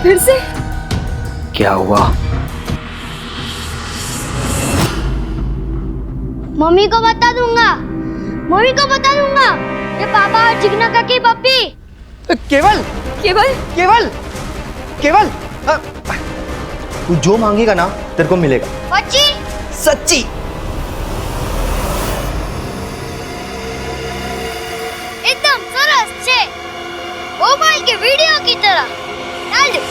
फिर से क्या हुआ? मम्मी को बता दूंगा, मम्मी को बता दूंगा। ये पापा और जिग्ना का की पप्पी। केवल केवल केवल केवल तू जो मांगेगा ना तेरे को मिलेगा। बच्ची सच्ची? एकदम सरस छे, मोबाइल के वीडियो की तरह। डाल दो।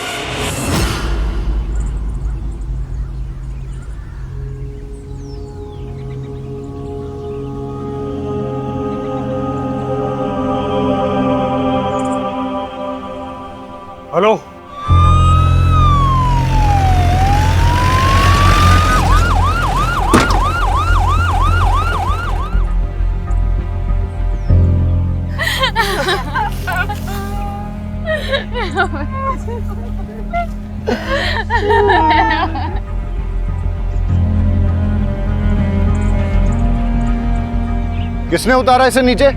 हेलो, किसने उतारा इसे नीचे?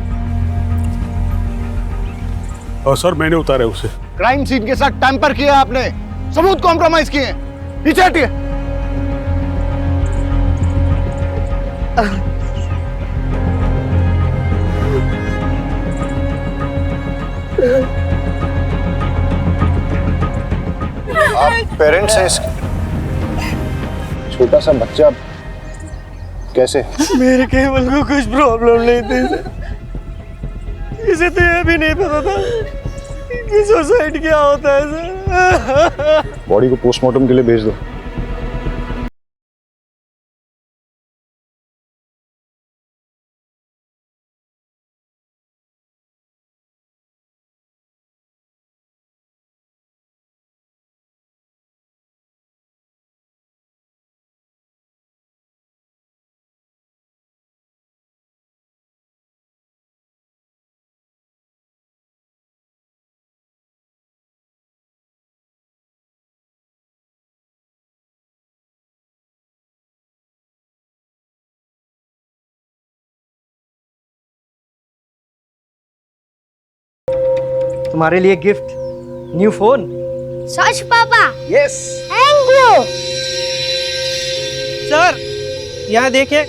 सर मैंने उतारा उसे। क्राइम सीन के साथ टैंपर किया आपने, सबूत कॉम्प्रोमाइज किए। नीचे हटिए। आप पेरेंट्स हैं इसके? छोटा सा बच्चा कैसे? मेरे केवल को कुछ प्रॉब्लम नहीं थी, इसे तो यह भी नहीं पता था कि सुसाइड क्या होता है सर। बॉडी को पोस्टमार्टम के लिए भेज दो। तुम्हारे लिए गिफ्ट, न्यू फोन। सच पापा? यस। Thank you. सर यहाँ देखिए।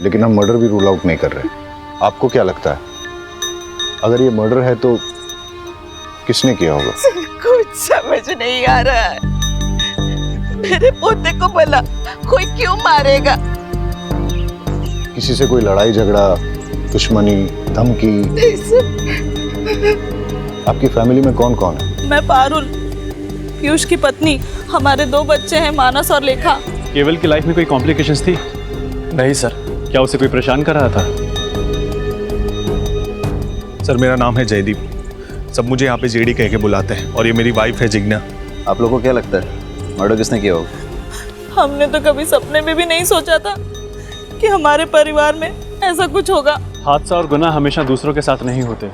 लेकिन हम मर्डर भी रूल आउट नहीं कर रहे। आपको क्या लगता है, अगर ये मर्डर है तो किसने किया होगा? कुछ समझ नहीं आ रहा है। मेरे पोते को भला कोई क्यों मारेगा? किसी से कोई लड़ाई झगड़ा, दुश्मनी, धमकी? आपकी फैमिली में कौन कौन है? मैं पारुल, पीयूष की पत्नी, हमारे 2 बच्चे हैं, मानस और लेखा। केवल की लाइफ में कोई कॉम्प्लिकेशंस थी? नहीं सर। क्या उसे कोई परेशान कर रहा था? सर मेरा नाम है जयदीप, सब मुझे यहाँ पे जेडी कह के बुलाते हैं, और ये मेरी वाइफ है जिग्ना। आप लोगों को क्या लगता है मर्डर किसने किया होगा? हमने तो कभी सपने में भी नहीं सोचा था कि हमारे परिवार में ऐसा कुछ होगा। हादसा और गुनाह हमेशा दूसरों के साथ नहीं होते,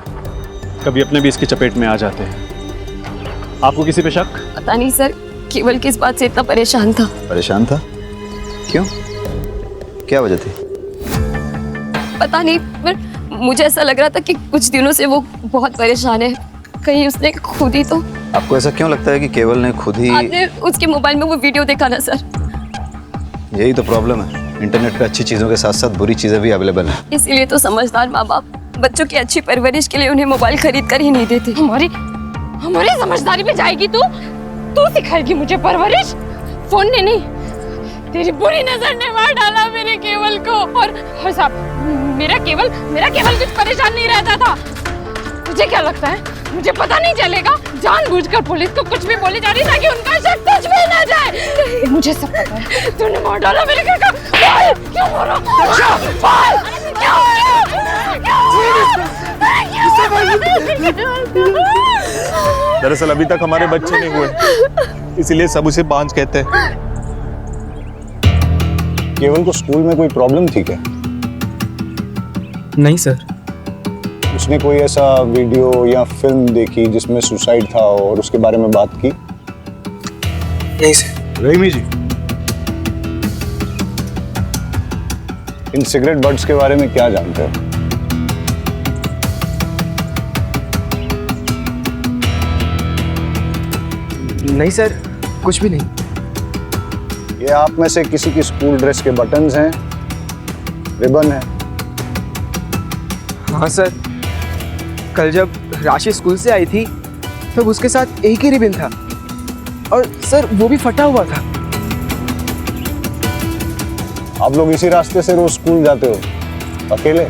कभी अपने भी इसकी चपेट में आ जाते हैं। आपको किसी पे शक? पता नहीं सर, केवल किस बात से इतना परेशान था। परेशान था? क्यों, क्या वजह थी? पता नहीं, पर मुझे ऐसा लग रहा था कि कुछ दिनों से वो बहुत परेशान है। कहीं उसने खुद ही तो। आपको ऐसा क्यों लगता है कि केवल ने खुद ही? आपने उसके मोबाइल में वो वीडियो देखा ना सर? यही तो प्रॉब्लम है, इंटरनेट पे अच्छी चीज़ों के साथ साथ बुरी चीज़ें भी अवेलेबल हैं। इसीलिए तो समझदार माँ बाप बच्चों की अच्छी परवरिश के लिए उन्हें मोबाइल खरीद कर ही नहीं देते। हमारी समझदारी में जाएगी तू? तू सिखाएगी मुझे परवरिश? फोन ने नहीं, तेरी बुरी नजर ने मार डाला मेरे केवल को। और साहब, मेरा केवल कुछ परेशान नहीं रहता था। तुझे क्या लगता है मुझे पता नहीं चलेगा? जानबूझकर पुलिस को कुछ भी बोली जा रही ताकि उनका शक तुझ पे ना जाए। मुझे सब पता है, तूने मार डाला मेरे घर का। बोल, क्यों बोलो? बोल, दरअसल अभी तक हमारे बच्चे नहीं हुए, इसीलिए सब उसे बांझ कहते हैं। केवल को स्कूल में कोई प्रॉब्लम थी क्या? नहीं सर। उसने कोई ऐसा वीडियो या फिल्म देखी जिसमें सुसाइड था और उसके बारे में बात की? नहीं सर। रहीमी जी, इन सिगरेट बड्स के बारे में क्या जानते हो? नहीं सर, कुछ भी नहीं। ये आप में से किसी की स्कूल ड्रेस के बटन्स हैं, रिबन है? हाँ सर, कल जब राशि स्कूल से आई थी तब उसके साथ एक ही रिबन था और सर वो भी फटा हुआ था। आप लोग इसी रास्ते से रोज स्कूल जाते हो अकेले?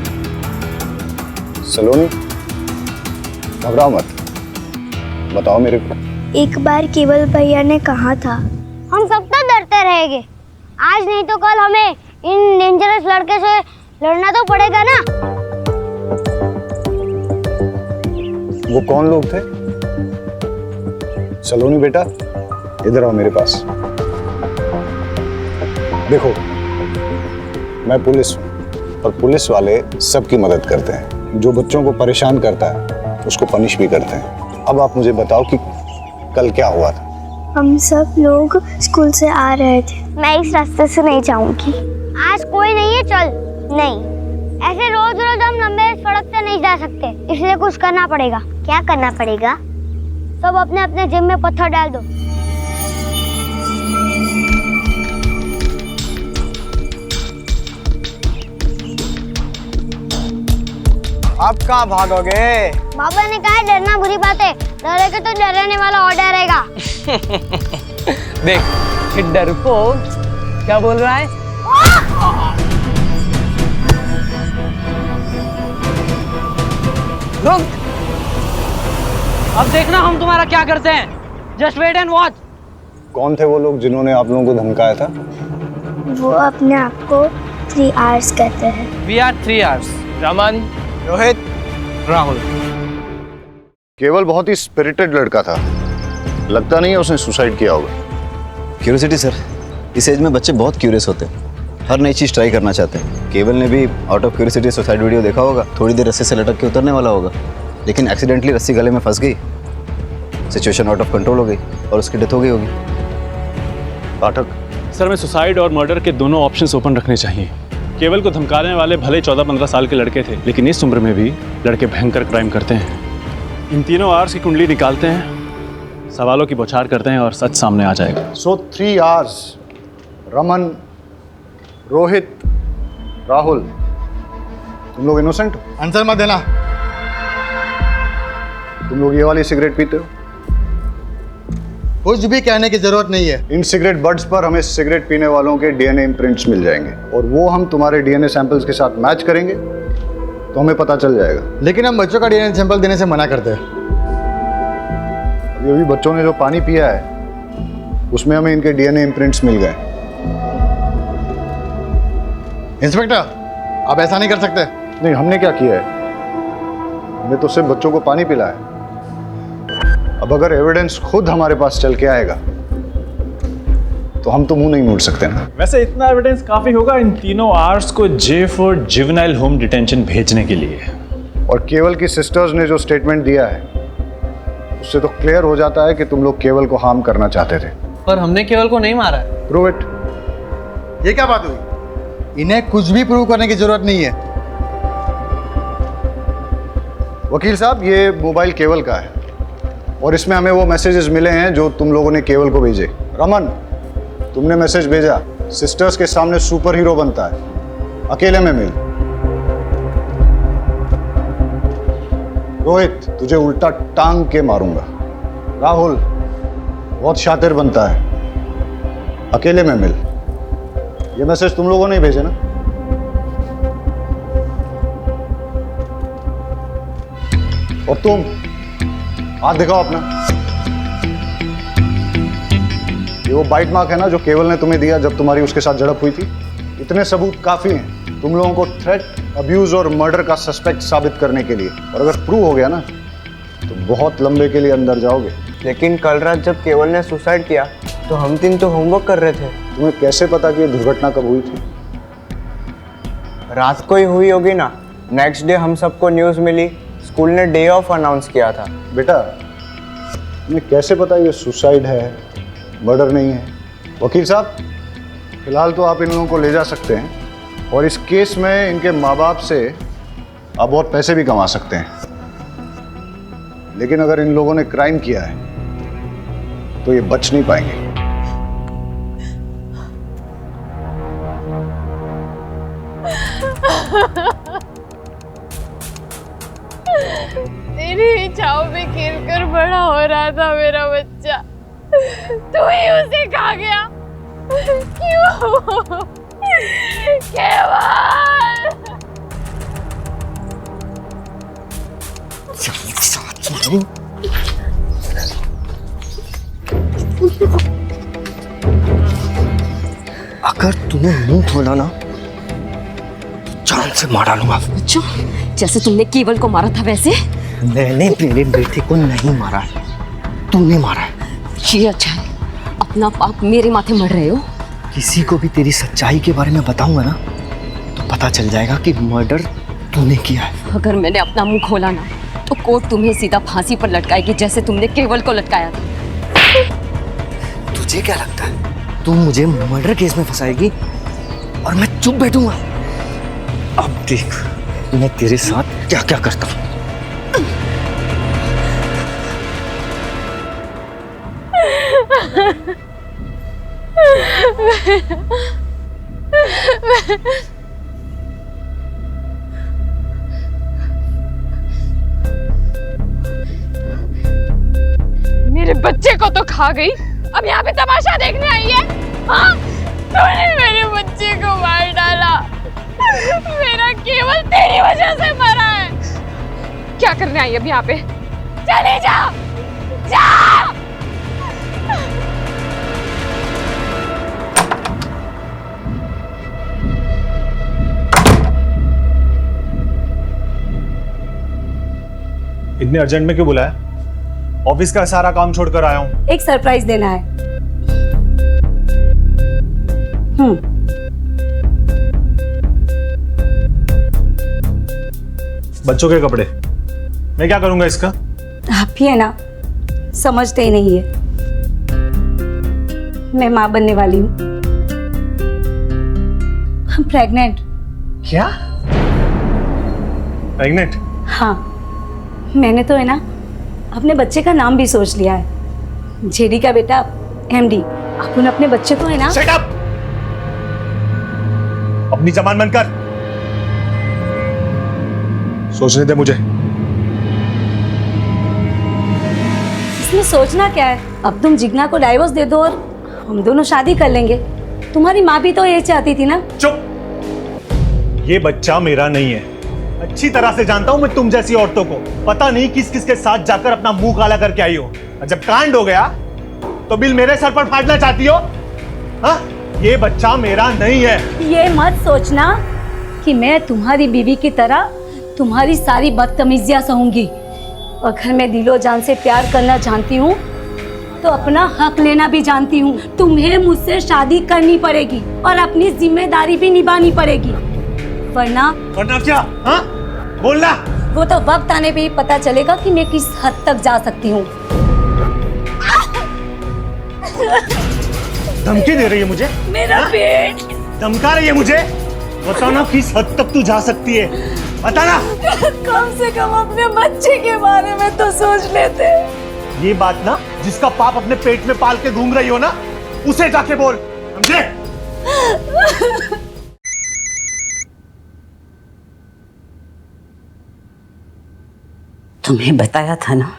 सलोनी, घबराओ मत, बताओ मेरे को। एक बार केवल भैया ने कहा था, हम सब तो डरते रहेंगे, आज नहीं तो कल हमें इन डेंजरस लड़के से लड़ना तो पड़ेगा ना। वो कौन लोग थे? सलोनी बेटा, इधर आओ मेरे पास। देखो, मैं पुलिस हूं और पुलिस वाले सबकी मदद करते हैं। जो बच्चों को परेशान करता है उसको पनिश भी करते हैं। अब आप मुझे बताओ कि कल क्या हुआ था? हम सब लोग स्कूल से आ रहे थे। मैं इस रास्ते से नहीं जाऊंगी। आज कोई नहीं है, चल। नहीं, ऐसे रोज रोज हम लंबे सड़क से नहीं जा सकते, इसलिए कुछ करना पड़ेगा। क्या करना पड़ेगा? सब अपने अपने जेब में पत्थर डाल दो। आप कहाँ भागोगे? बाबा ने कहा डरना बुरी बात है, डरेगा तो डराने वाला और डरेगा। देख, ये डरपोक क्या बोल रहा है? रुक, अब देखना हम तुम्हारा क्या करते हैं। Just wait and watch. कौन थे वो लोग जिन्होंने आप लोगों को धमकाया था? वो अपने आप को 3 आवर्स कहते हैं। We are 3 hours. Raman, Rohit, Rahul. केवल बहुत ही स्पिरिटेड लड़का था, लगता नहीं है उसने सुसाइड किया होगा। क्यूरियोसिटी सर, इस एज में बच्चे बहुत क्यूरियस होते हैं, हर नई चीज़ ट्राई करना चाहते हैं। केवल ने भी out of curiosity suicide video देखा होगा, थोड़ी देर रस्सी से लटक के उतरने वाला होगा, लेकिन एक्सीडेंटली रस्सी गले में फंस गई, सिचुएशन आउट ऑफ कंट्रोल हो गई और उसकी डेथ हो गई होगी। पाठक सर, मैं सुसाइड और मर्डर के दोनों ऑप्शंस ओपन रखने चाहिए। केवल को धमकाने वाले भले 14-15 साल के लड़के थे, लेकिन इस उम्र में भी लड़के भयंकर क्राइम करते हैं। इन तीनों आवर्स की कुंडली निकालते हैं, सवालों की बौछार करते हैं और सच सामने आ जाएगा। सो 3 आवर्स, रमन, रोहित, राहुल, तुम लोग इनोसेंट हो? आंसर मत देना। तुम लोग ये वाली सिगरेट पीते हो? कुछ भी कहने की जरूरत नहीं है। इन सिगरेट बड्स पर हमें सिगरेट पीने वालों के डीएनए इम्प्रिंट्स मिल जाएंगे और वो हम तुम्हारे डीएनए सैंपल्स के साथ मैच करेंगे तो हमें पता चल जाएगा। लेकिन हम बच्चों का डीएनए सैंपल देने से मना करते हैं। ये भी बच्चों ने जो पानी पिया है उसमें हमें इनके डीएनए इम्प्रिंट्स मिल गए। इंस्पेक्टर, आप ऐसा नहीं कर सकते। नहीं, हमने क्या किया है? हमने तो सिर्फ बच्चों को पानी पिलाया है। अब अगर एविडेंस खुद हमारे पास चल के आएगा तो हम तो मुंह नहीं मोड़ सकते ना। वैसे इतना एविडेंस काफी होगा इन तीनों आर्ट्स को J for juvenile home detention भेजने के लिए। और केवल की सिस्टर्स ने जो स्टेटमेंट दिया है उससे तो क्लियर हो जाता है कि तुम लोग केवल को हार्म करना चाहते थे। पर हमने केवल को नहीं मारा है। Prove it. ये क्या बात हुई? इन्हें कुछ भी प्रूव करने की जरूरत नहीं है। वकील साहब, ये मोबाइल केवल का है और इसमें हमें वो मैसेजेस मिले हैं जो तुम लोगों ने केवल को भेजे। रमन, तुमने मैसेज भेजा, सिस्टर्स के सामने सुपर हीरो बनता है, अकेले में मिल। रोहित, तुझे उल्टा टांग के मारूंगा। राहुल, बहुत शातिर बनता है, अकेले में मिल। ये मैसेज तुम लोगों ने ही भेजे ना? और तुम हाथ दिखाओ अपना। ये वो बाइट मार्क है ना जो केवल ने तुम्हें दिया जब तुम्हारी उसके साथ झड़प हुई थी? इतने सबूत काफी हैं तुम लोगों को थ्रेट, अब्यूज और मर्डर का सस्पेक्ट साबित करने के लिए। और अगर प्रूव हो गया ना तो बहुत लंबे के लिए अंदर जाओगे। लेकिन कल रात जब केवल ने सुसाइड किया तो हम तीन तो होमवर्क कर रहे थे। तुम्हें कैसे पता कि ये दुर्घटना कब हुई थी? रात को ही हुई होगी ना। नेक्स्ट डे हम सबको न्यूज़ मिली, स्कूल ने डे ऑफ अनाउंस किया था। बेटा तुम्हें कैसे पता ये सुसाइड है, मर्डर नहीं है? वकील साहब, फिलहाल तो आप इन लोगों को ले जा सकते हैं और इस केस में इनके माँ बाप से आप बहुत पैसे भी कमा सकते हैं। लेकिन अगर इन लोगों ने क्राइम किया है तो ये बच नहीं पाएंगे। तेरी छाव में खेलकर बड़ा हो रहा था मेरा बच्चा, तू ही उसे खा गया। क्यों? केवल अगर तूने मुंह खोला ना जान से मार डालूंगा। अच्छा, जैसे तुमने केवल को मारा था वैसे? मैंने मेरे बेटे को नहीं मारा है, तूने मारा है। ये अच्छा है, अपना पाप मेरे माथे मर रहे हो। किसी को भी तेरी सच्चाई के बारे में बताऊंगा ना तो पता चल जाएगा कि मर्डर तूने किया है। अगर मैंने अपना मुंह खोला ना तो कोर्ट तुम्हें सीधा फांसी पर लटकाएगी जैसे तुमने केवल को लटकाया था। तुझे क्या लगता है तू मुझे मर्डर केस में फंसाएगी और मैं चुप बैठूंगा? अब देख मैं तेरे साथ क्या क्या करता हूं। मेरे बच्चे को तो खा गई, अब यहाँ पे तमाशा देखने आई है? हाँ, तूने मेरे बच्चे को मार डाला। मेरा केवल तेरी वजह से मरा है। क्या करने आई अब यहाँ पे? चली जा, जा। इतने अर्जेंट में क्यों बुलाया? ऑफिस का सारा काम छोड़कर आया हूँ। एक सरप्राइज देना है। बच्चों के कपड़े मैं क्या करूंगा इसका? आप ही है ना, समझते ही नहीं है। मैं माँ बनने वाली हूँ। प्रेग्नेंट। क्या? प्रेग्नेंट? हाँ, मैंने तो है ना अपने बच्चे का नाम भी सोच लिया है। जेडी का बेटा एमडी। अपन अपने बच्चे को है ना। Shut up! अपनी जबान बंद कर। सोचने दे मुझे। इसमें सोचना क्या है? अब तुम जिग्ना को डाइवोर्स दे दो और हम दोनों शादी कर लेंगे। तुम्हारी माँ भी तो ये चाहती थी ना। चुप! ये बच्चा मेरा नहीं है। अच्छी तरह से जानता हूं मैं तुम जैसी औरतों को। पता नहीं किस किस के साथ जाकर अपना मुंह काला करके आई हो। जब कांड हो गया तो बिल मेरे सर पर फाड़ना चाहती हो? हाँ? ये बच्चा मेरा नहीं है। ये मत सोचना कि मैं तुम्हारी बीवी की तरह तुम्हारी सारी बदतमीजियां सहूंगी। अगर मैं दिलो जान से प्यार करना जानती हूँ तो अपना हक लेना भी जानती हूँ। तुम्हें मुझसे शादी करनी पड़ेगी और अपनी जिम्मेदारी भी निभानी पड़ेगी, वरना क्या? हाँ? बोलना। वो तो वक्त आने पे ही पता चलेगा कि मैं किस हद तक जा सकती हूँ। धमकी दे रही है मुझे? मेरा पेट। धमका रही है मुझे? बताना किस हद तक तू जा सकती है, बताना। कम से कम अपने बच्चे के बारे में तो सोच लेते। ये बात ना जिसका पाप अपने पेट में पाल के घूम रही हो ना, उसे जाके बोल, समझे? तुम्हें बताया था ना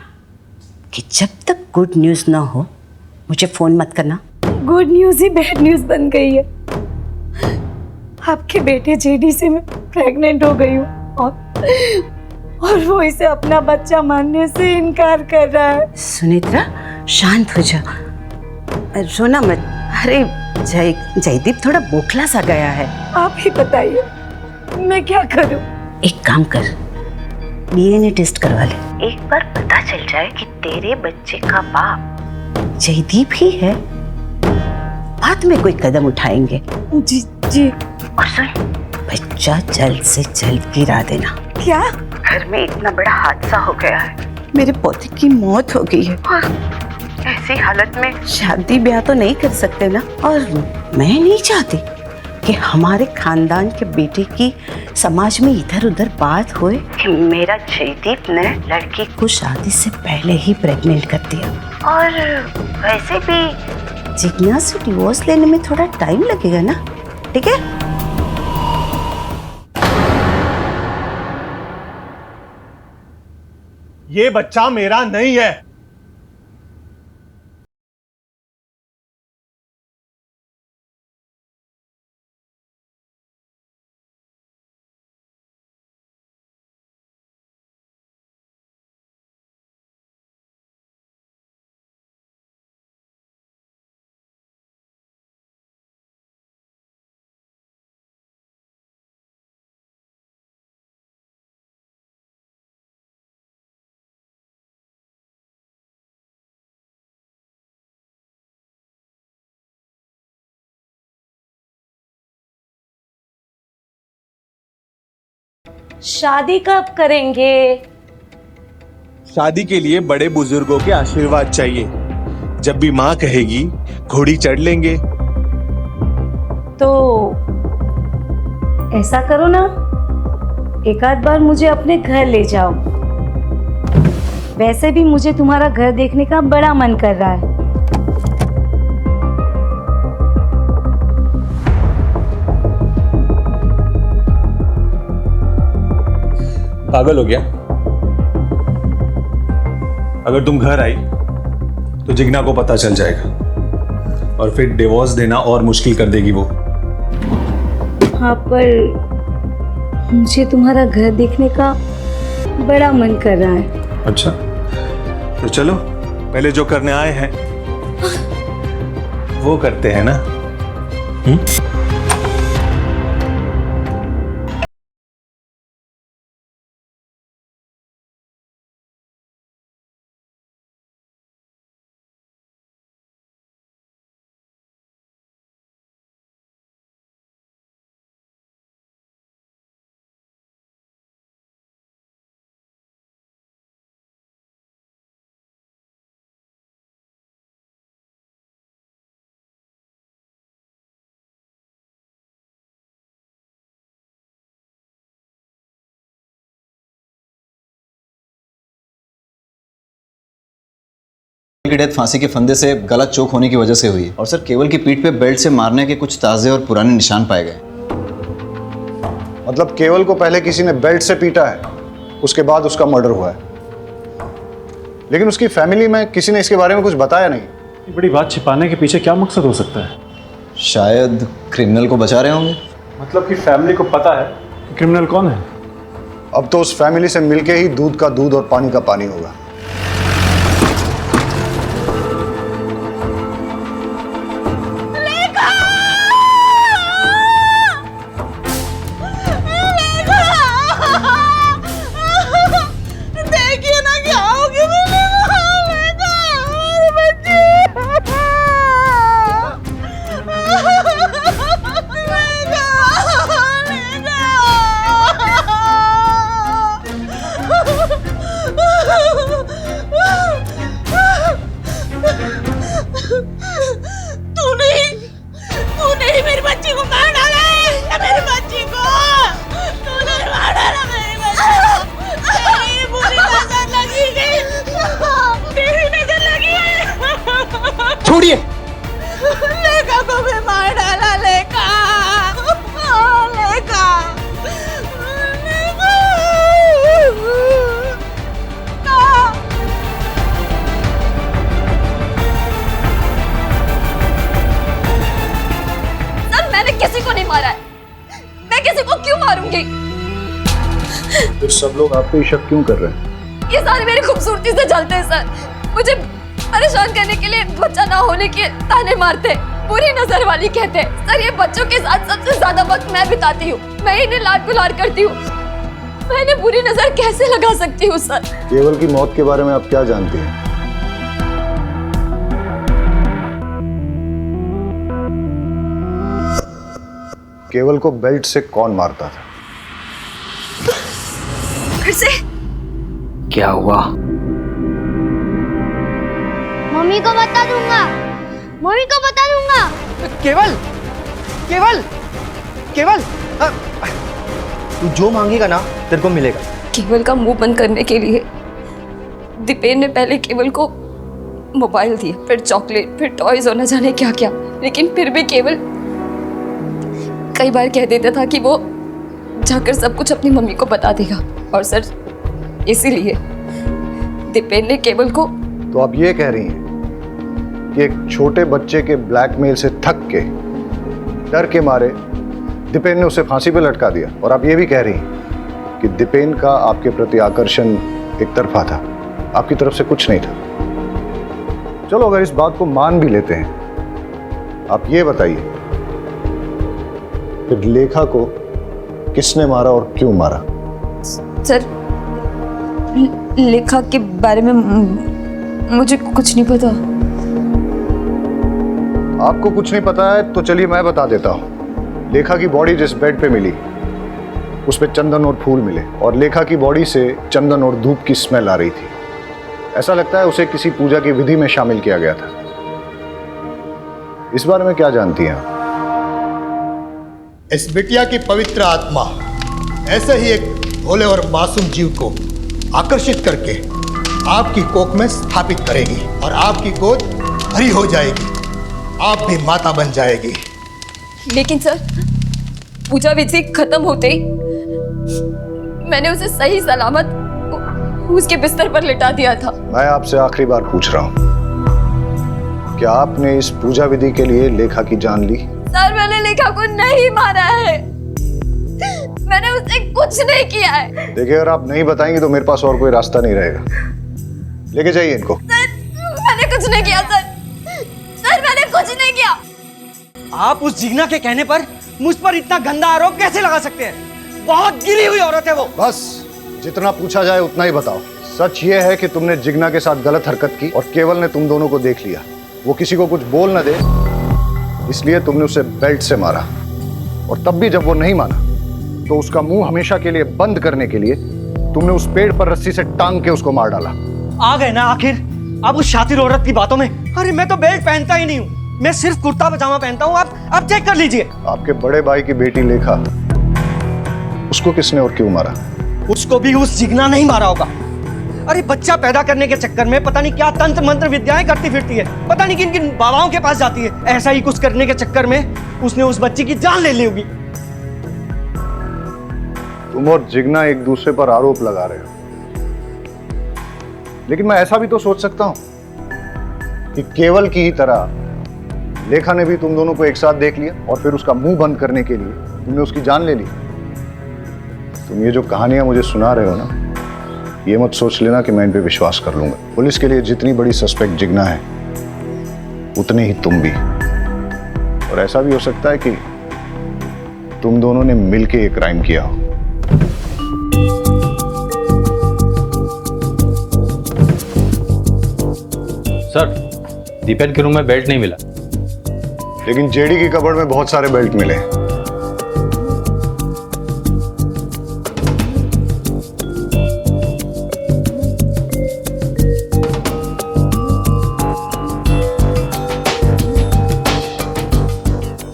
कि जब तक गुड न्यूज़ ना हो मुझे फोन मत करना। गुड न्यूज़ ही बैड न्यूज़ बन गई है। आपके बेटे जेडी से मैं प्रेग्नेंट हो गई हूँ और वो इसे अपना बच्चा मानने से इनकार कर रहा है। सुनेत्रा शांत हो जा, रोना मत। अरे जयदीप थोड़ा बोखला सा गया है। आप ही बताइए मैं क्या करूं? एक काम कर, डीएनए टेस्ट करवा ले। एक बार पता चल जाए कि तेरे बच्चे का बाप जयदीप ही है, बाद में कोई कदम उठाएंगे। जी जी। और सुन, बच्चा जल्द से जल्द गिरा देना। क्या? घर में इतना बड़ा हादसा हो गया है, मेरे पोते की मौत हो गई है और ऐसी हालत में शादी ब्याह तो नहीं कर सकते ना। और मैं नहीं चाहती कि हमारे खानदान के बेटे की समाज में इधर उधर बात होए कि मेरा जयदीप ने लड़की को शादी से पहले ही प्रेग्नेंट कर दिया। और वैसे भी जिज्ञा से डिवोर्स लेने में थोड़ा टाइम लगेगा ना, ठीक है? ये बच्चा मेरा नहीं है। शादी कब करेंगे? शादी के लिए बड़े बुजुर्गों के आशीर्वाद चाहिए। जब भी माँ कहेगी घोड़ी चढ़ लेंगे। तो ऐसा करो ना, एक आध बार मुझे अपने घर ले जाओ। वैसे भी मुझे तुम्हारा घर देखने का बड़ा मन कर रहा है। पागल हो गया? अगर तुम घर आई तो जिग्ना को पता चल जाएगा और फिर डिवोर्स देना और मुश्किल कर देगी वो। हाँ, पर मुझे तुम्हारा घर देखने का बड़ा मन कर रहा है। अच्छा, तो चलो पहले जो करने आए हैं वो करते हैं ना। की डेथ फांसी के फंदे से गला चोक होने की वजह से हुई है। और सर केवल की पीठ पे बेल्ट से मारने के कुछ ताजे और पुराने निशान पाए गए। मतलब केवल को पहले किसी ने बेल्ट से पीटा है, उसके बाद उसका मर्डर हुआ है, लेकिन उसकी फैमिली में किसी ने इसके बारे में कुछ बताया नहीं। ये बड़ी बात छिपाने के पीछे क्या मकसद हो सकता है? शायद क्रिमिनल को बचा रहे होंगे। मतलब कि फैमिली को पता है कि क्रिमिनल कौन है? अब तो उस फैमिली से मिलके ही दूध का दूध और पानी का पानी होगा। तूने ही मेरी बच्ची को मार डाला है। मेरी बच्ची को तूने मार डाला। मेरी बच्ची तेरी बुरी नजर लगी गई। तेरी नजर लगी है। छोड़िए। लेका को भी मार डाला। लेका लेका सब लोग आप पे शक क्यों कर रहे हैं? ये सारे मेरी खूबसूरती से जलते हैं सर। मुझे परेशान करने के लिए बच्चा ना होने के ताने मारते, बुरी नजर वाली कहते हैं। सर ये बच्चों के साथ सबसे ज्यादा वक्त मैं बिताती हूँ, मैं इन्हें लाड गुलार करती हूँ, मैं इन्हें बुरी नजर कैसे लगा सकती हूँ सर? केवल की मौत के बारे में आप क्या जानती हैं? केवल को बेल्ट से कौन मारता था? फिर से क्या हुआ? मम्मी को बता दूंगा, मम्मी को बता दूंगा। केवल केवल केवल तू जो मांगेगा ना तेरे को मिलेगा। केवल का मुंह बंद करने के लिए दीपेन ने पहले केवल को मोबाइल दिया, फिर चॉकलेट, फिर टॉयज और न जाने क्या क्या। लेकिन फिर भी केवल कई बार कह देता था कि वो जाकर सब कुछ अपनी मम्मी को बता देगा। और सर इसीलिए दीपेन ने केवल को। तो आप ये कह रही हैं कि एक छोटे बच्चे के ब्लैकमेल से थक के, डर के मारे दीपेन ने उसे फांसी पे लटका दिया, और आप ये भी कह रही हैं कि दीपेन का आपके प्रति आकर्षण एक तरफा था, आपकी तरफ से कुछ नहीं था। चलो अगर इस बात को मान भी लेते हैं, आप ये बताइए फिर लेखा को किसने मारा और क्यों मारा? सर लेखा के बारे में मुझे कुछ नहीं पता। आपको कुछ नहीं पता है तो चलिए मैं बता देता हूँ। लेखा की बॉडी जिस बेड पे मिली उस पे चंदन और फूल मिले, और लेखा की बॉडी से चंदन और धूप की स्मेल आ रही थी। ऐसा लगता है उसे किसी पूजा की विधि में शामिल किया गया था। इस बारे में क्या जानती हैं आप? इस बिटिया की पवित्र आत्मा ऐसे ही एक भोले और मासूम जीव को आकर्षित करके आपकी कोख में स्थापित करेगी और आपकी गोद भरी हो जाएगी, आप भी माता बन जाएगी। लेकिन सर पूजा विधि खत्म होते ही मैंने उसे सही सलामत उसके बिस्तर पर लिटा दिया था। मैं आपसे आखिरी बार पूछ रहा हूँ, क्या आपने इस पूजा विधि के लिए लेखा की जान ली? सर मैंने लेखा को नहीं मारा है, मैंने उससे कुछ नहीं किया है। देखिए अगर आप नहीं बताएंगे तो मेरे पास और कोई रास्ता नहीं रहेगा। लेके जाइए इनको। सर मैंने कुछ नहीं किया सर, सर मैंने कुछ नहीं किया। आप उस जिग्ना के कहने पर मुझ पर इतना गंदा आरोप कैसे लगा सकते हैं? बहुत गिरी हुई औरत है वो। बस जितना पूछा जाए उतना ही बताओ। सच ये है कि तुमने जिग्ना के साथ गलत हरकत की और केवल ने तुम दोनों को देख लिया। वो किसी को कुछ बोल न दे इसलिए तुमने उसे बेल्ट से मारा, और तब भी जब वो नहीं माना तो उसका मुंह हमेशा के लिए बंद करने के लिए तुमने उस पेड़ पर रस्सी से टांग के उसको मार डाला। आ गए ना आखिर अब उस शातिर औरत की बातों में। अरे मैं तो बेल्ट पहनता ही नहीं हूँ, मैं सिर्फ कुर्ता पजामा पहनता हूँ। आप चेक कर लीजिए। आपके बड़े भाई की बेटी लेखा, उसको किसने और क्यों मारा? उसको भी उस जिग्ना नहीं मारा होगा। अरे बच्चा पैदा करने के चक्कर में पता नहीं क्या तंत्र मंत्र विद्याएं करती फिरती है, पता नहीं किन किन बाबाओं के पास जाती है। ऐसा ही कुछ करने के चक्कर में उसने उस बच्ची की जान ले ली होगी। तुम और जिग्ना एक दूसरे पर आरोप लगा रहे हो, लेकिन मैं ऐसा भी तो सोच सकता हूं कि केवल की ही तरह लेखा ने भी तुम दोनों को एक साथ देख लिया और फिर उसका मुंह बंद करने के लिए तुमने उसकी जान ले ली। तुम ये जो कहानियां मुझे सुना रहे हो ना, ये मत सोच लेना कि मैं इन पे विश्वास कर लूंगा। पुलिस के लिए जितनी बड़ी सस्पेक्ट जिग्ना है उतने ही तुम भी। और ऐसा भी हो सकता है कि तुम दोनों ने मिलके ये क्राइम किया हो। सर दीपेन के रूम में बेल्ट नहीं मिला, लेकिन जेडी की कबर्ड में बहुत सारे बेल्ट मिले।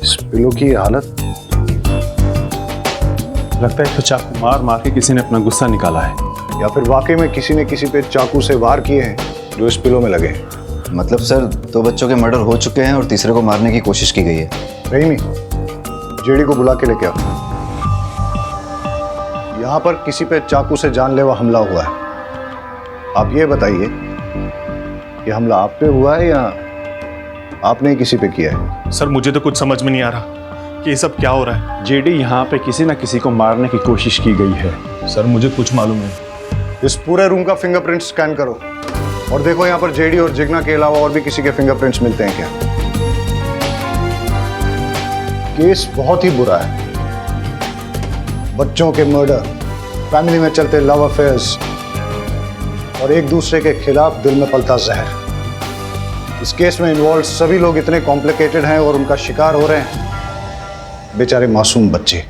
इस पिलो की हालत, लगता है तो चाकू मार मार के किसी ने अपना गुस्सा निकाला है, या फिर वाकई में किसी ने किसी पे चाकू से वार किए हैं जो इस पिलो में लगे हैं। मतलब सर 2 बच्चों के मर्डर हो चुके हैं और तीसरे को मारने की कोशिश की गई है। रहीमी, जेडी को बुला के लेके आओ। यहाँ पर किसी पे चाकू से जानलेवा हमला हुआ है। आप ये बताइए कि हमला आप पे हुआ है या आपने किसी पे किया है? सर मुझे तो कुछ समझ में नहीं आ रहा। कि ये सब क्या हो रहा है। जेडी, यहाँ पे किसी ना किसी को मारने की कोशिश की गई है। सर मुझे कुछ मालूम है। इस पूरे रूम का फिंगरप्रिंट स्कैन करो और देखो यहाँ पर जेडी और जिग्ना के अलावा और भी किसी के फिंगरप्रिंट्स मिलते हैं क्या। केस बहुत ही बुरा है। बच्चों के मर्डर, फैमिली में चलते लव अफेयर्स और एक दूसरे के खिलाफ दिल में पलता जहर। इस केस में इन्वॉल्व सभी लोग इतने कॉम्प्लिकेटेड हैं और उनका शिकार हो रहे हैं बेचारे मासूम बच्चे।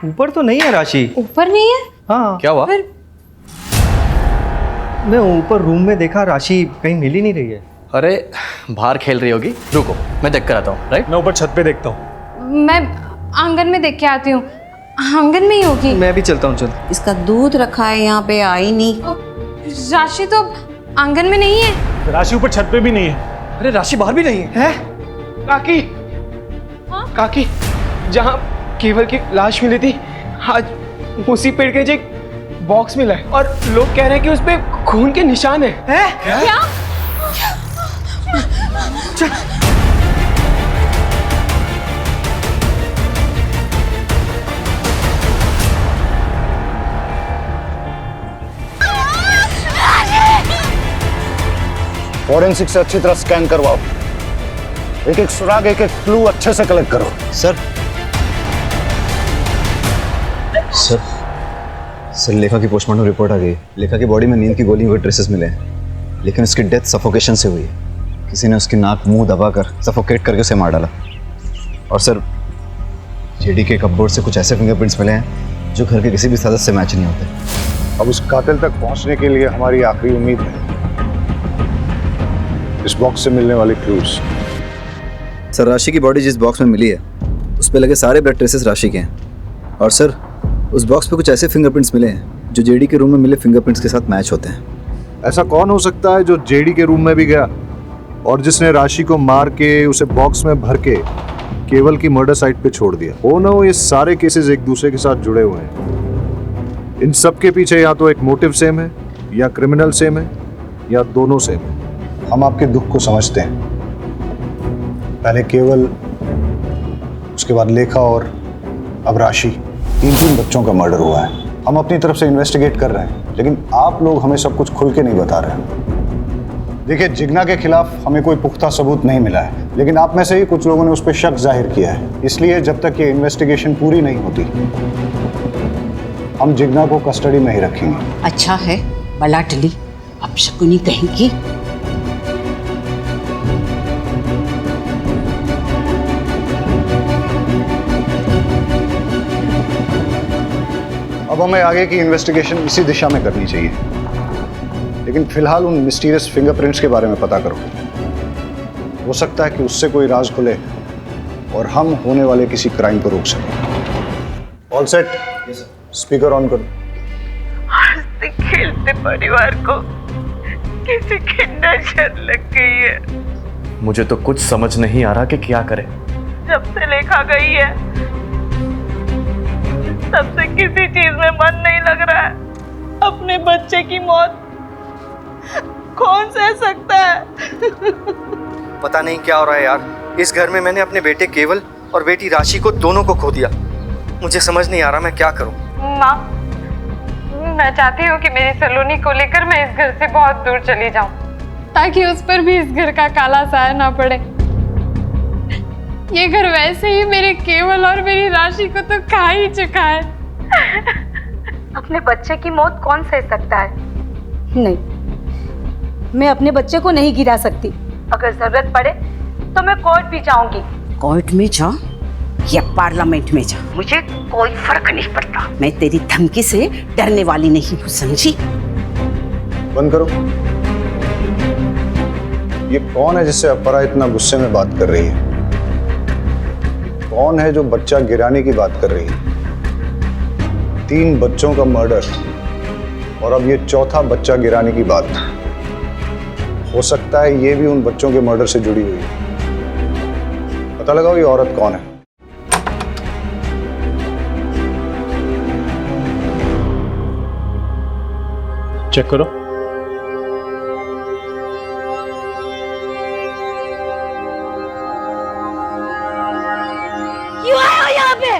ऊपर तो नहीं है राशि। ऊपर नहीं है? हाँ। क्या हुआ? मैं ऊपर रूम में देखा, राशि कहीं मिल ही नहीं रही है। अरे बाहर खेल रही होगी, रुको मैं देख कर आता हूँ। राइट, मैं ऊपर छत पे देखता हूँ। मैं आंगन में देख के आती हूँ, आंगन में ही होगी। मैं भी चलता हूँ, चल। इसका दूध रखा है यहाँ पे, आई नहीं। राशि तो आंगन में नहीं है। राशि ऊपर छत पे भी नहीं है। अरे राशि बाहर भी नहीं है। काकी, काकी, जहाँ केवल की लाश मिली थी, आज उसी पेड़ के नीचे एक बॉक्स मिला है और लोग कह रहे हैं कि उस पे खून के निशान है। क्या? फॉरेंसिक से अच्छी तरह स्कैन करवाओ, एक एक सुराग, एक एक क्लू अच्छे से कलेक्ट करो। सर लेखा की पोस्टमार्टम रिपोर्ट आ गई। लेखा की बॉडी में नींद की गोलियों के ट्रेसेस मिले हैं, लेकिन उसकी डेथ सफोकेशन से हुई है। किसी ने उसकी नाक मुंह दबाकर सफोकेट करके उसे मार डाला। और सर जेडी के कपबोर्ड से कुछ ऐसे फिंगरप्रिंट्स मिले हैं जो घर के किसी भी सदस्य से मैच नहीं होते। अब उस कातिल तक पहुंचने के लिए हमारी आखिरी उम्मीद है इस बॉक्स से मिलने वाले क्लूज। सर राशि की बॉडी जिस बॉक्स में मिली है उस पर लगे सारे ब्लड ट्रेसेस राशि के हैं। और सर उस बॉक्स पे कुछ ऐसे फिंगरप्रिंट्स मिले हैं जो जेडी के रूम में मिले फिंगरप्रिंट्स के साथ मैच होते हैं। ऐसा कौन हो सकता है जो जेडी के रूम में भी गया और जिसने राशि को मार के उसे बॉक्स में भर के केवल की मर्डर साइट पे छोड़ दिया? हो ना हो ये सारे केसेस एक दूसरे के साथ जुड़े हुए हैं। इन सब के पीछे या तो एक मोटिव सेम है, या क्रिमिनल सेम है, या दोनों सेम है। हम आपके दुख को समझते हैं। पहले केवल, उसके बाद लेखा और अब राशि, तीन बच्चों का मर्डर हुआ है। हम अपनी तरफ से इन्वेस्टिगेट कर रहे हैं, लेकिन आप लोग हमें सब कुछ खुल के नहीं बता रहे हैं। देखिए, जिग्ना के खिलाफ हमें कोई पुख्ता सबूत नहीं मिला है, लेकिन आप में से ही कुछ लोगों ने उस पर शक जाहिर किया है। इसलिए जब तक ये इन्वेस्टिगेशन पूरी नहीं होती हम जिग्ना को कस्टडी में ही रखेंगे। अच्छा है, बला टली, अब शकुनी कहेंगी। अब हमें आगे की इन्वेस्टिगेशन इसी दिशा में करनी चाहिए, लेकिन फिलहाल उन मिस्टीरियस फिंगरप्रिंट्स के बारे में पता करो। हो सकता है कि उससे कोई राज खुले और हम होने वाले किसी क्राइम को रोक सकें। All set? स्पीकर ऑन करो। हंसते खेलते परिवार को किसी की नजर लग गई है। मुझे तो कुछ समझ नहीं आ रहा कि क्या करें। जब से लेखा गई है तब से किसी चीज में मन नहीं लग रहा है। अपने बच्चे की मौत कौन सह सकता है? पता नहीं क्या हो रहा है यार। इस घर में मैंने अपने बेटे केवल और बेटी राशि को दोनों को खो दिया। मुझे समझ नहीं आ रहा मैं क्या करूं। माँ, मैं चाहती हूँ कि मेरी सलोनी को लेकर मैं इस घर से बहुत दूर चली जाऊं, ताकि उस पर भी इस घर का काला साया ना पड़े। ये घर वैसे ही मेरे केवल और मेरी राशि को तो खा ही चुका है। अपने बच्चे की मौत कौन सह सकता है? नहीं, मैं अपने बच्चे को नहीं गिरा सकती। अगर जरूरत पड़े तो मैं कोर्ट भी जाऊंगी। कोर्ट में जा या पार्लियामेंट में जा, मुझे कोई फर्क नहीं पड़ता। मैं तेरी धमकी से डरने वाली नहीं हूँ, समझी? बंद करो। ये कौन है जिससे अपरा इतना गुस्से में बात कर रही है? कौन है जो बच्चा गिराने की बात कर रही है? 3 बच्चों का मर्डर और अब ये चौथा बच्चा गिराने की बात। हो सकता है ये भी उन बच्चों के मर्डर से जुड़ी हुई है। पता लगाओ ये औरत कौन है। चेक करो। क्यों आए हो यहाँ पे?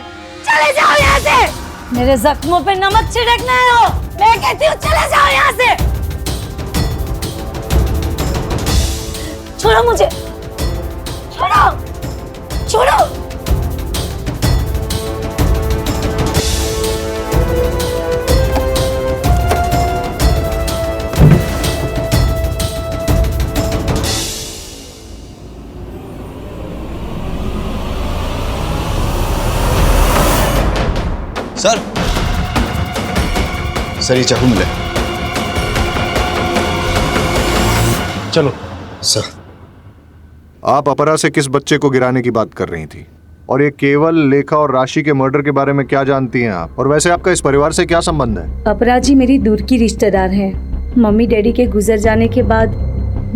चले जाओ यहाँ से। मेरे जख्मों पे नमक छिड़कना है हो। मैं कहती हूँ चले जाओ यहाँ से। छोड़ो मुझे, छोड़ो, छोड़ो। सर ये चाकू मिला। चलो। सर आप अपरा से किस बच्चे को गिराने की बात कर रही थी? और ये केवल, लेखा और राशि के मर्डर के बारे में क्या जानती हैं आप? और वैसे आपका इस परिवार से क्या संबंध है? अपरा जी मेरी दूर की रिश्तेदार हैं। मम्मी डैडी के गुजर जाने के बाद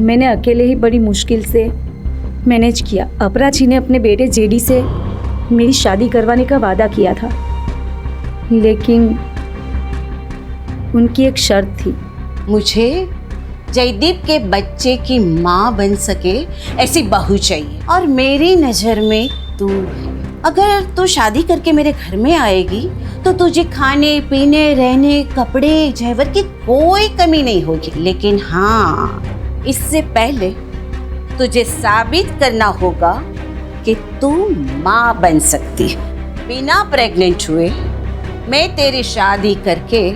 मैंने अकेले ही बड़ी मुश्किल से मैनेज किया। अपरा जी ने अपने बेटे जेडी से मेरी शादी करवाने का वादा किया था, लेकिन उनकी एक शर्त थी। मुझे जयदीप के बच्चे की माँ बन सके ऐसी बहू चाहिए, और मेरी नज़र में तू, अगर तू शादी करके मेरे घर में आएगी तो तुझे खाने पीने, रहने, कपड़े, जेवर की कोई कमी नहीं होगी। लेकिन हाँ, इससे पहले तुझे साबित करना होगा कि तू माँ बन सकती है। बिना प्रेग्नेंट हुए मैं तेरी शादी करके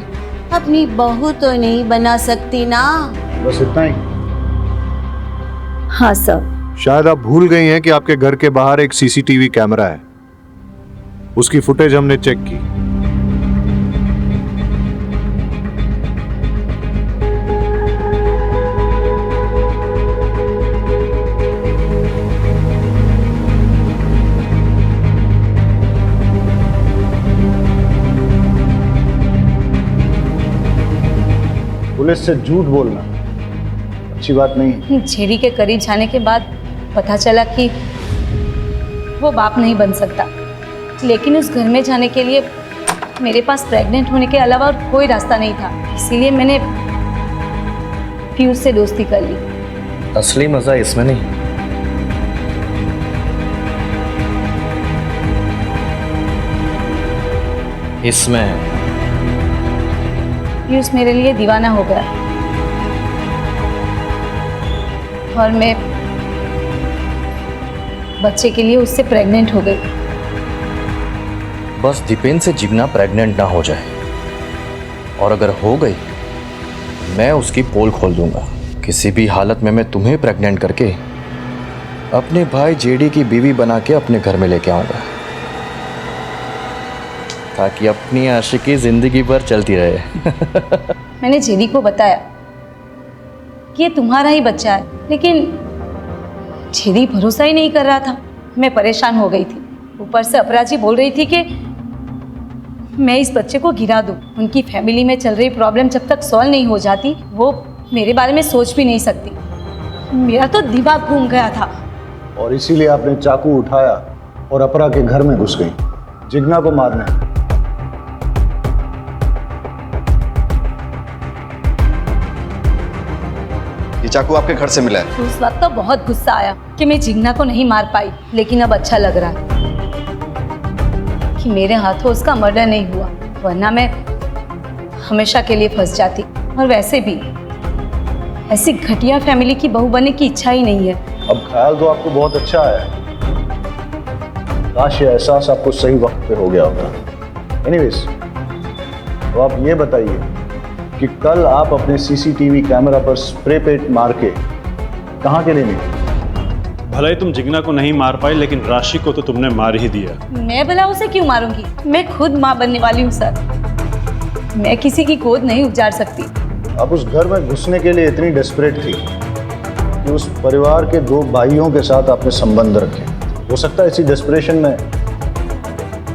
अपनी बहू तो नहीं बना सकती ना। बस इतना ही? हाँ सर। शायद आप भूल गई हैं कि आपके घर के बाहर एक सीसीटीवी कैमरा है। उसकी फुटेज हमने चेक की। पुलिस से झूठ बोलना अच्छी बात नहीं है। जेडी के करीब जाने के बाद पता चला कि वो बाप नहीं बन सकता, लेकिन उस घर में जाने के लिए मेरे पास प्रेग्नेंट होने के अलावा और कोई रास्ता नहीं था। इसीलिए मैंने पीयूष से दोस्ती कर ली। असली मजा इसमें नहीं, इसमें। पीयूष मेरे लिए दीवाना हो गया और मैं बच्चे के लिए उससे प्रेग्नेंट हो गई। बस दीपेन से जिगना प्रेग्नेंट ना हो जाए, और अगर हो गई मैं उसकी पोल खोल दूंगा। किसी भी हालत में मैं तुम्हें प्रेग्नेंट करके अपने भाई जेडी की बीवी बना के अपने घर में लेके आऊंगा, ताकि अपनी आशिकी जिंदगी भर चलती रहे। मैंने जेडी को बताया कि ये तुम्हारा ही बच्चा है, लेकिन जेडी भरोसा ही नहीं कर रहा था। मैं परेशान हो गई थी। ऊपर से अपराजी बोल रही थी कि मैं इस बच्चे को गिरा दूं। उनकी फैमिली में चल रही प्रॉब्लम जब तक सॉल्व नहीं हो जाती, वो मेरे बारे में सोच भी नहीं सकती। मेरा तो दिमाग घूम गया था। और इसीलिए आपने चाकू उठाया और अपरा के घर में घुस गई जिगना को मारने। ये चाकू आपके घर से मिला है? उस वक्त तो बहुत गुस्सा आया कि मैं जिगना को नहीं मार पाई, लेकिन अब अच्छा लग रहा है कि मेरे हाथों उसका मर्डर नहीं हुआ, वरना मैं हमेशा के लिए फंस जाती। और वैसे भी ऐसी घटिया फैमिली की बहू बनने की इच्छा ही नहीं है। अब ख्याल तो आपको बहुत अच्छा आया, काश ये एहसास आपको सही वक्त पे हो गया होता। एनीवेज, तो आप ये बताइए कि कल आप अपने सीसीटीवी कैमरा पर स्प्रे पेंट मार के कहाँ के लिए निकले? भले ही तुम जिगना को नहीं मार पाई, लेकिन राशि को तो तुमने मार ही दिया। मैं भला उसे क्यों मारूंगी? मैं खुद माँ बनने वाली हूँ सर। मैं किसी की गोद नहीं उजाड़ सकती। आप उस घर में घुसने के लिए इतनी डेस्परेट थी कि कि उस परिवार के 2 भाइयों के साथ आपने संबंध रखे। हो सकता है इसी डेस्परेशन में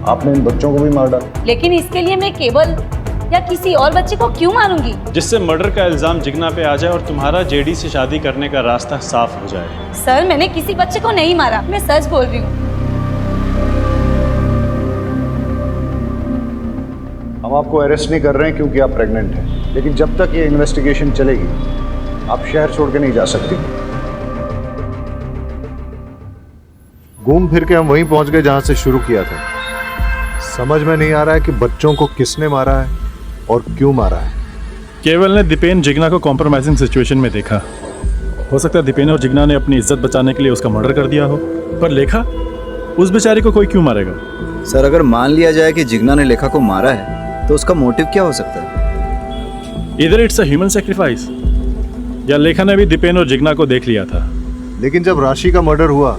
आपने इन बच्चों को भी मार डाला। लेकिन इसके लिए मैं केवल या किसी और बच्चे को क्यों मारूंगी? जिससे मर्डर का इल्जाम जिग्ना पे आ जाए और तुम्हारा जेडी से शादी करने का रास्ता साफ हो जाए। सर, मैंने किसी बच्चे को नहीं मारा, मैं सच बोल रही हूँ। हम आपको अरेस्ट नहीं कर रहे हैं क्योंकि आप प्रेग्नेंट हैं, लेकिन जब तक ये इन्वेस्टिगेशन चलेगी आप शहर छोड़ के नहीं जा सकती। घूम फिर के हम वहीं पहुंच गए जहां से शुरू किया था। समझ में नहीं आ रहा है कि बच्चों को किसने मारा है और क्यों मारा है। केवल ने दीपेन जिग्ना को कॉम्प्रोमाइजिंग सिचुएशन में देखा। हो सकता है दीपेन और जिग्ना ने अपनी इज्जत बचाने के लिए उसका मर्डर कर दिया हो, पर लेखा, उस बेचारी को कोई क्यों मारेगा? सर, अगर मान लिया जाए कि जिग्ना ने लेखा को मारा है तो उसका मोटिव क्या हो सकता है? इधर इट्स अ ह्यूमन सैक्रिफाइस, या लेखा ने भी दीपेन और जिग्ना को देख लिया था। लेकिन जब राशि का मर्डर हुआ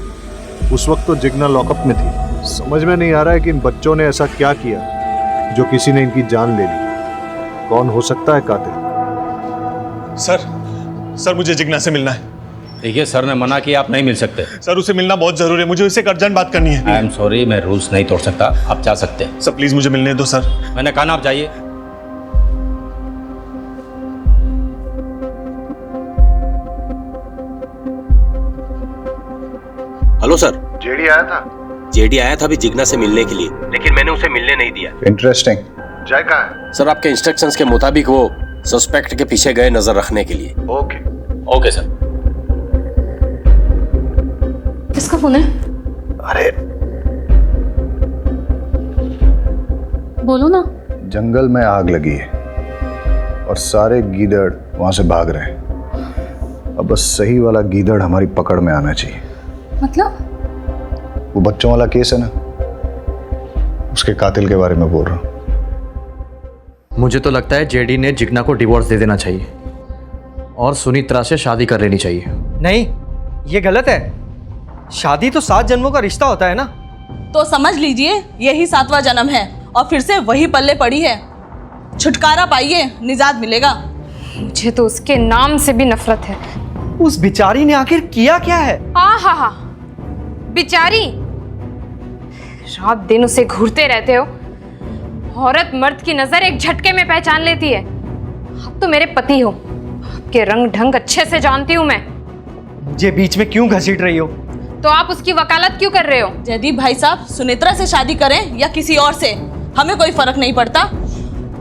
उस वक्त तो जिग्ना लॉकअप में थी। समझ में नहीं आ रहा है कि इन बच्चों ने ऐसा क्या किया जो किसी ने इनकी जान ले ली। कौन हो सकता है कातिल? सर मुझे जिग्ना से मिलना है। देखिए सर ने मना किया, आप नहीं मिल सकते। सर उसे मिलना बहुत जरूरी है, मुझे उससे एक अर्जेंट बात करनी है। आई एम सॉरी, मैं रूल्स नहीं तोड़ सकता, आप जा सकते हैं। सर प्लीज मुझे मिलने दो सर। मैंने कहा ना आप जाइए। Hello sir. जेडी आया था? जेडी आया था अभी जिग्ना से मिलने के लिए, लेकिन मैंने उसे मिलने नहीं दिया। इंटरेस्टिंग। जय कहाँ है? सर आपके इंस्ट्रक्शंस के मुताबिक वो सस्पेक्ट के पीछे गए नजर रखने के लिए। Okay sir. किसका फोन है? अरे बोलो ना। जंगल में आग लगी है और सारे गीदड़ वहां से भाग रहे हैं। अब बस सही वाला गीदड़ हमारी पकड़ में आना चाहिए। मतलब? वो बच्चों वाला केस है ना, उसके कातिल के बारे में बोल रहा हूं। मुझे तो लगता है जेडी ने जिग्ना को डिवोर्स दे देना चाहिए और सुनीत्रा से शादी कर लेनी चाहिए। नहीं, ये गलत है। शादी तो 7 जन्मों का रिश्ता होता है ना। तो समझ लीजिए यही 7वां जन्म है और फिर से वही पल्ले पड़ी है। छुटकारा पाइए, निजात मिलेगा। मुझे तो उसके नाम से भी नफरत है। उस बिचारी ने आखिर किया क्या है? हा बिचारी, रात दिन उसे घूरते रहते हो। औरत मर्द की नजर एक झटके में पहचान लेती है। आप तो मेरे पति हो, आपके रंग ढंग अच्छे से जानती हूँ मैं। मुझे बीच में क्यों घसीट रही हो? तो आप उसकी वकालत क्यों कर रहे हो? जयदीप भाई साहब, सुनेत्रा से शादी करें या किसी और से, हमें कोई फर्क नहीं पड़ता।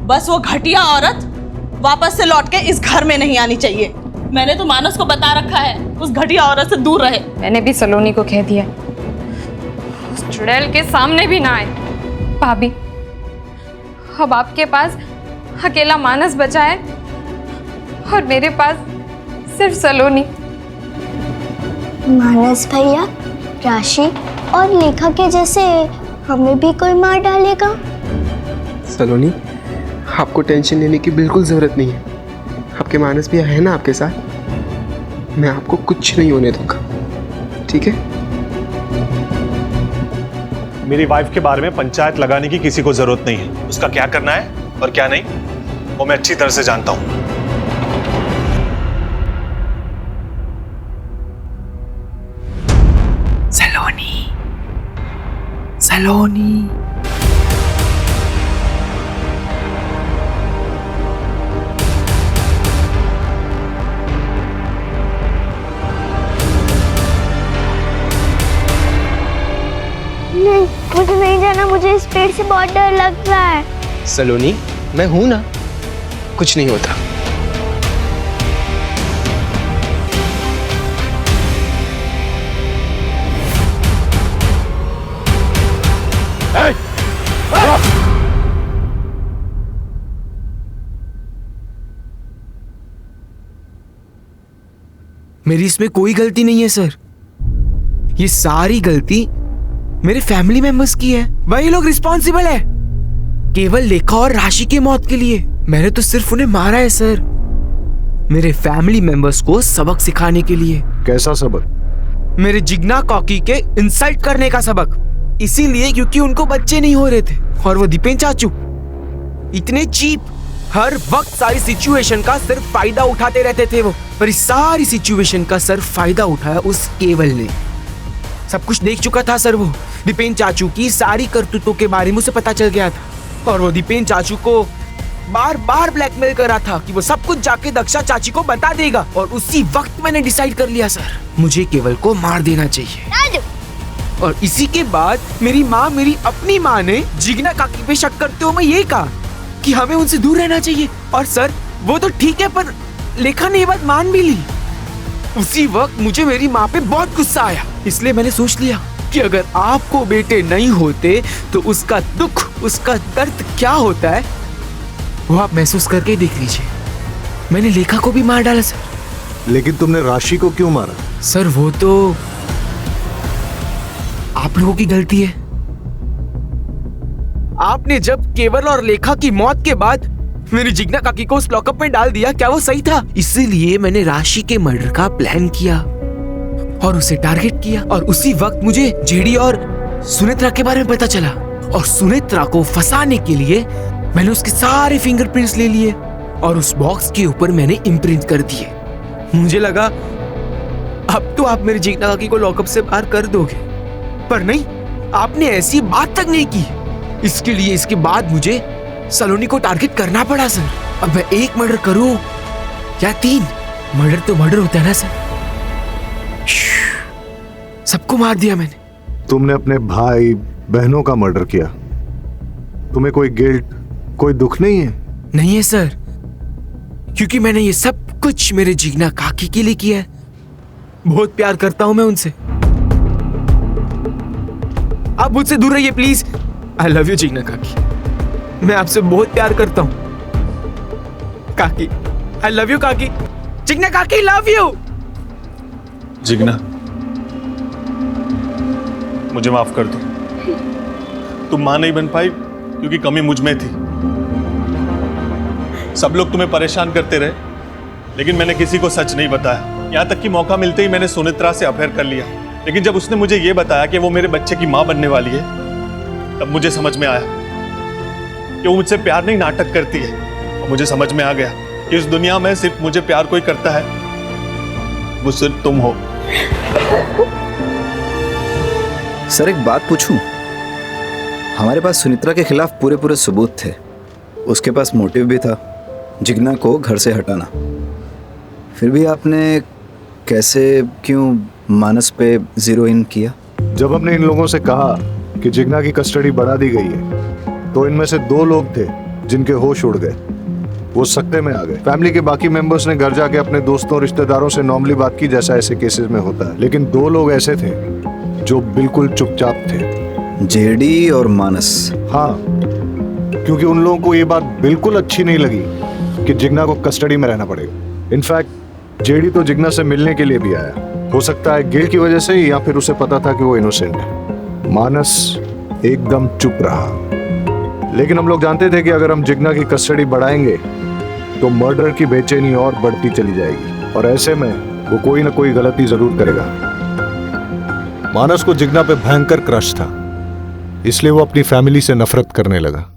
बस वो घटिया औरत वापस से लौट के इस घर में नहीं आनी चाहिए। मैंने तो मानस को बता रखा है उस घटिया औरत से दूर रहे। मैंने भी सलोनी को कह दिया उस चुड़ैल के सामने भी ना आए। भाभी, अब आपके पास अकेला मानस बचा है और मेरे पास सिर्फ सलोनी। मानस भैया, राशि और लेखा के जैसे हमें भी कोई मार डालेगा? सलोनी, आपको टेंशन लेने की बिल्कुल जरूरत नहीं है। आपके मानस भी है ना आपके साथ। मैं आपको कुछ नहीं होने दूंगा, ठीक है? मेरी वाइफ के बारे में पंचायत लगाने की किसी को जरूरत नहीं है। उसका क्या करना है और क्या नहीं वो मैं अच्छी तरह से जानता हूं। सलोनी नहीं, मुझे नहीं जाना। मुझे इस पेड़ से बहुत डर लग रहा है। सलोनी, मैं हूं ना, कुछ नहीं होता। मेरी इसमें कोई गलती नहीं है सर। ये सारी गलती मेरे फैमिली मेंबर्स की है। वही लोग रिस्पॉन्सिबल है केवल लेखा और राशि की मौत के लिए। मैंने तो सिर्फ उन्हें मारा है सर, मेरे फैमिली मेंबर्स को सबक सिखाने के लिए। कैसा सबक? मेरे जिग्ना कॉकी के इंसल्ट करने का सबक। इसीलिए क्योंकि उनको बच्चे नहीं हो रहे थे और वो दीपेन चाचू इतने चीप, हर वक्त सारी सिचुएशन का सिर्फ फायदा उठाते रहते थे वो, पर इस सारी सिचुएशन का सर फायदा उठाया उस केवल ने। सब कुछ देख चुका था सर वो। दीपेन चाचू की सारी करतूतों के बारे में उसे पता चल गया था और वो दीपेन चाचू को बार बार ब्लैकमेल कर रहा था कि वो सब कुछ जाके दक्षा चाची को बता देगा। और उसी वक्त मैंने डिसाइड कर लिया सर, मुझे केवल को मार देना चाहिए। और इसी के बाद मेरी माँ, मेरी अपनी माँ ने जिग्ना काकी पे शक करते हुए ये कहा कि हमें उनसे दूर रहना चाहिए। और सर वो तो ठीक है, पर लेखा ने ये बात मान भी ली। उसी वक्त मुझे मेरी माँ पे बहुत गुस्सा आया, इसलिए मैंने सोच लिया कि अगर आपको बेटे नहीं होते तो उसका दुख, उसका दर्द क्या होता है वो आप महसूस करके देख लीजिए। मैंने लेखा को भी मार डाला सर। लेकिन तुमने राशि को क्यों मारा? सर वो तो आप लोगों की गलती है। आपने जब केवल और लेखा की मौत के बाद मेरी जिग्ना काकी को उस लॉकअप में डाल दिया, क्या वो सही था? इसीलिए मैंने राशि के मर्डर का प्लान किया और उसे टारगेट किया। और उसी वक्त मुझे जेडी और सुनेत्रा के बारे में पता चला और सुनेत्रा को फंसाने के लिए मैंने उसके सारे फिंगरप्रिंट्स ले लिए और उस बॉक्स के ऊपर मैंने इम्प्रिंट कर दिए। मुझे लगा अब तो आप मेरी जिग्ना काकी को लॉकअप से बाहर कर दोगे, पर नहीं, आपने ऐसी बात तक नहीं की। इसके बाद मुझे सलोनी को टारगेट करना पड़ा सर। अब मैं एक मर्डर करूं या 3, मर्डर तो मर्डर होता है ना सर। सबको मार दिया मैंने। तुमने अपने भाई बहनों का मर्डर किया, तुम्हें कोई गिल्ट, कोई दुख नहीं है? नहीं है सर, क्योंकि मैंने ये सब कुछ मेरे जिग्ना काकी के लिए किया है। बहुत प्यार करता हूं मैं उनसे। आप मुझसे दूर रहिए please. I love you Jigna काकी, मैं आपसे बहुत प्यार करता हूं काकी। आई लव यू काकी। जिग्ना काकी लव यू। जिग्ना, मुझे माफ कर दो। तुम मां नहीं बन पाई क्योंकि कमी मुझ में थी। सब लोग तुम्हें परेशान करते रहे, लेकिन मैंने किसी को सच नहीं बताया। यहां तक कि मौका मिलते ही मैंने सुनेत्रा से अफेयर कर लिया। लेकिन जब उसने मुझे यह बताया कि वो मेरे बच्चे की मां बनने वाली है, तब मुझे समझ में आया कि वो मुझसे प्यार नहीं, नाटक करती है। और मुझे समझ में आ गया कि इस दुनिया में सिर्फ मुझे प्यार कोई करता है, वो सिर्फ तुम हो। सर एक बात पूछूं? हमारे पास सुनेत्रा के खिलाफ पूरे सबूत थे, उसके पास मोटिव भी था, जिग्ना को घर से हटाना। फिर भी आपने कैसे, क्यों मानस पे जीरो इन किया? जब हमने इन लोगों से कहा कि जिग्ना की कस्टडी बढ़ा दी गई है, तो इनमें से 2 लोग थे जिनके होश उड़ गए, वो सकते में आ गए। फैमिली के बाकी मेंबर्स ने घर जाके अपने दोस्तों रिश्तेदारों से नॉर्मली बात की, जैसा ऐसे केसेस में होता है। लेकिन 2 लोग ऐसे थे जो बिल्कुल चुपचाप थे, जेडी और मानस। हाँ, क्योंकि उन लोगों को ये बात बिल्कुल अच्छी नहीं लगी कि जिग्ना को कस्टडी में रहना पड़ेगा। इनफैक्ट जेडी तो जिग्ना से मिलने के लिए भी आया, हो सकता है गिल्ट की वजह से या फिर उसे पता था कि वो इनोसेंट है। मानस एकदम चुप रहा। लेकिन हम लोग जानते थे कि अगर हम जिग्ना की कस्टडी बढ़ाएंगे तो मर्डर की बेचैनी और बढ़ती चली जाएगी, और ऐसे में वो कोई ना कोई गलती जरूर करेगा। मानस को जिग्ना पे भयंकर क्रश था, इसलिए वो अपनी फैमिली से नफरत करने लगा।